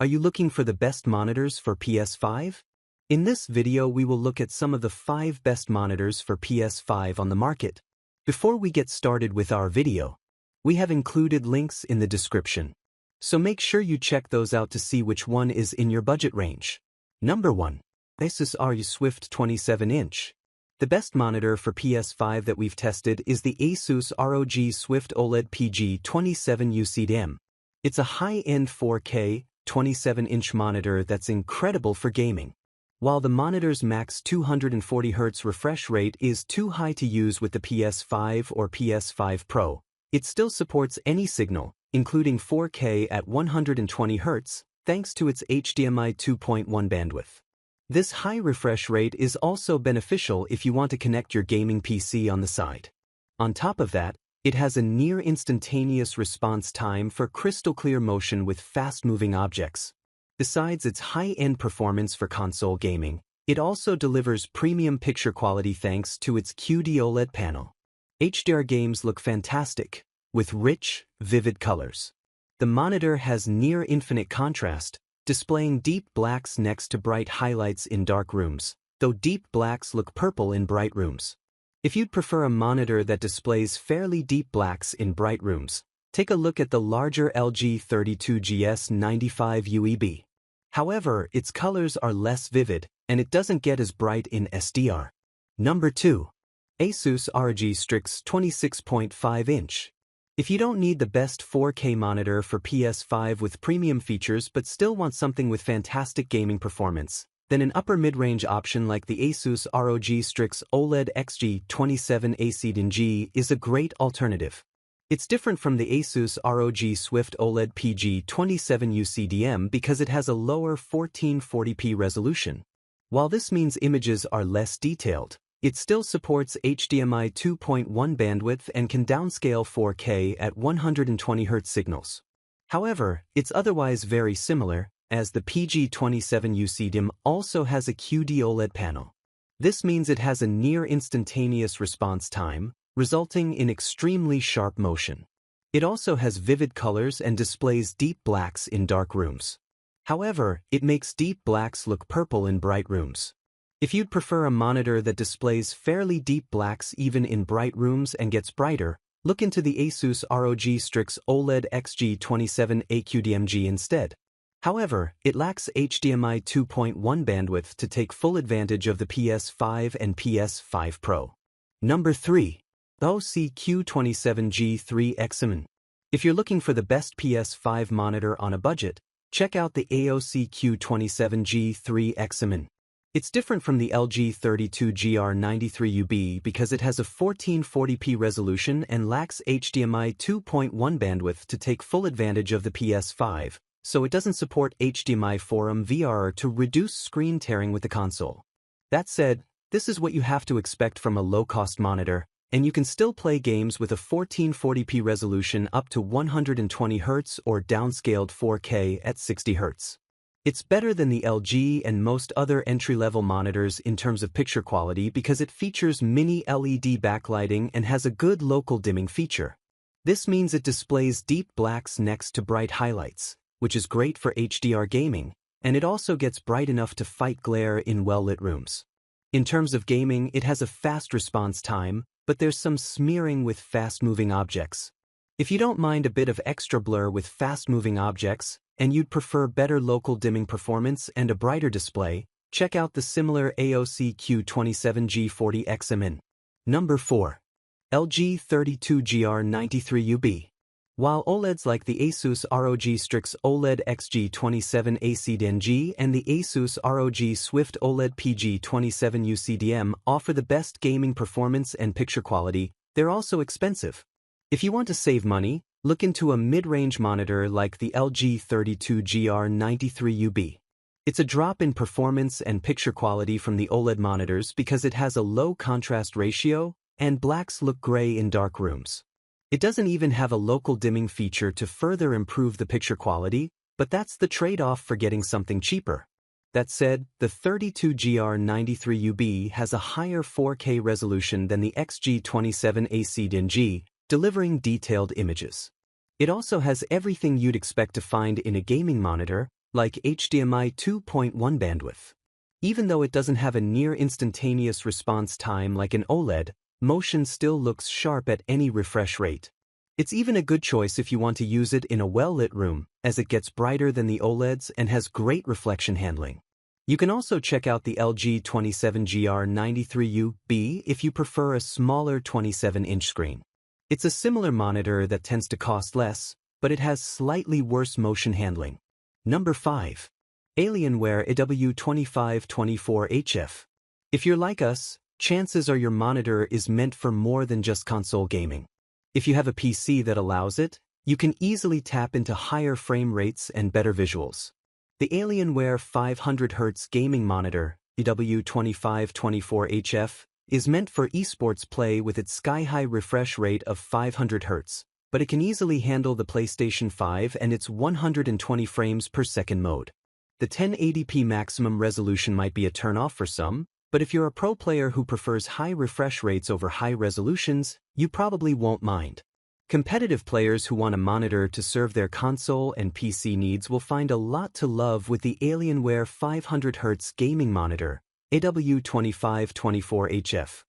Are you looking for the best monitors for PS5? In this video we will look at some of the 5 best monitors for PS5 on the market. Before we get started with our video, we have included links in the description, so make sure you check those out to see which one is in your budget range. Number 1. ASUS ROG Swift 27-inch. The best monitor for PS5 that we've tested is the ASUS ROG Swift OLED PG27UCDM. It's a high-end 4K, 27-inch monitor that's incredible for gaming. While the monitor's max 240Hz refresh rate is too high to use with the PS5 or PS5 Pro, it still supports any signal, including 4K at 120Hz, thanks to its HDMI 2.1 bandwidth. This high refresh rate is also beneficial if you want to connect your gaming PC on the side. On top of that, it has a near instantaneous response time for crystal clear motion with fast-moving objects. Besides its high-end performance for console gaming, it also delivers premium picture quality thanks to its QD OLED panel. HDR games look fantastic, with rich, vivid colors. The monitor has near infinite contrast, displaying deep blacks next to bright highlights in dark rooms, though deep blacks look purple in bright rooms. If you'd prefer a monitor that displays fairly deep blacks in bright rooms, take a look at the larger LG 32GS95 UEB. However, its colors are less vivid, and it doesn't get as bright in SDR. Number 2. ASUS ROG Strix 26.5-inch. If you don't need the best 4K monitor for PS5 with premium features but still want something with fantastic gaming performance, then an upper mid-range option like the ASUS ROG Strix OLED XG27G3XMN is a great alternative. It's different from the ASUS ROG Swift OLED PG27UCDM because it has a lower 1440p resolution. While this means images are less detailed, it still supports HDMI 2.1 bandwidth and can downscale 4K at 120Hz signals. However, it's otherwise very similar, as the PG27UCDM also has a QD OLED panel. This means it has a near instantaneous response time, resulting in extremely sharp motion. It also has vivid colors and displays deep blacks in dark rooms. However, it makes deep blacks look purple in bright rooms. If you'd prefer a monitor that displays fairly deep blacks even in bright rooms and gets brighter, look into the ASUS ROG Strix OLED XG27AQDMG instead. However, it lacks HDMI 2.1 bandwidth to take full advantage of the PS5 and PS5 Pro. Number 3. AOC Q27G3XMN. If you're looking for the best PS5 monitor on a budget, check out the AOC Q27G3XMN. It's different from the LG 32GR93UB because it has a 1440p resolution and lacks HDMI 2.1 bandwidth to take full advantage of the PS5, so it doesn't support HDMI 4M VR to reduce screen tearing with the console. That said, this is what you have to expect from a low-cost monitor, and you can still play games with a 1440p resolution up to 120Hz or downscaled 4K at 60Hz. It's better than the LG and most other entry-level monitors in terms of picture quality because it features mini LED backlighting and has a good local dimming feature. This means it displays deep blacks next to bright highlights, which is great for HDR gaming, and it also gets bright enough to fight glare in well-lit rooms. In terms of gaming, it has a fast response time, but there's some smearing with fast-moving objects. If you don't mind a bit of extra blur with fast-moving objects, and you'd prefer better local dimming performance and a brighter display, check out the similar AOC Q27G3XMN. Number 4. LG 32GR93UB. While OLEDs like the ASUS ROG Strix OLED XG27ACDNG and the ASUS ROG Swift OLED PG27UCDM offer the best gaming performance and picture quality, they're also expensive. If you want to save money, look into a mid-range monitor like the LG 32GR93UB. It's a drop in performance and picture quality from the OLED monitors because it has a low contrast ratio and blacks look gray in dark rooms. It doesn't even have a local dimming feature to further improve the picture quality, but that's the trade-off for getting something cheaper. That said, the 32GR93UB has a higher 4K resolution than the XG27ACDNG, delivering detailed images. It also has everything you'd expect to find in a gaming monitor, like HDMI 2.1 bandwidth. Even though it doesn't have a near-instantaneous response time like an OLED, motion still looks sharp at any refresh rate. It's even a good choice if you want to use it in a well-lit room, as it gets brighter than the OLEDs and has great reflection handling. You can also check out the LG 27GR93UB if you prefer a smaller 27-inch screen. It's a similar monitor that tends to cost less, but it has slightly worse motion handling. Number 5. Alienware AW2524HF. If you're like us, chances are your monitor is meant for more than just console gaming. If you have a PC that allows it, you can easily tap into higher frame rates and better visuals. The Alienware 500Hz gaming monitor, AW2524HF, is meant for esports play with its sky-high refresh rate of 500 Hz, but it can easily handle the PlayStation 5 and its 120 frames per second mode. The 1080p maximum resolution might be a turn-off for some, but if you're a pro player who prefers high refresh rates over high resolutions, you probably won't mind. Competitive players who want a monitor to serve their console and PC needs will find a lot to love with the Alienware 500Hz gaming monitor, AW2524HF.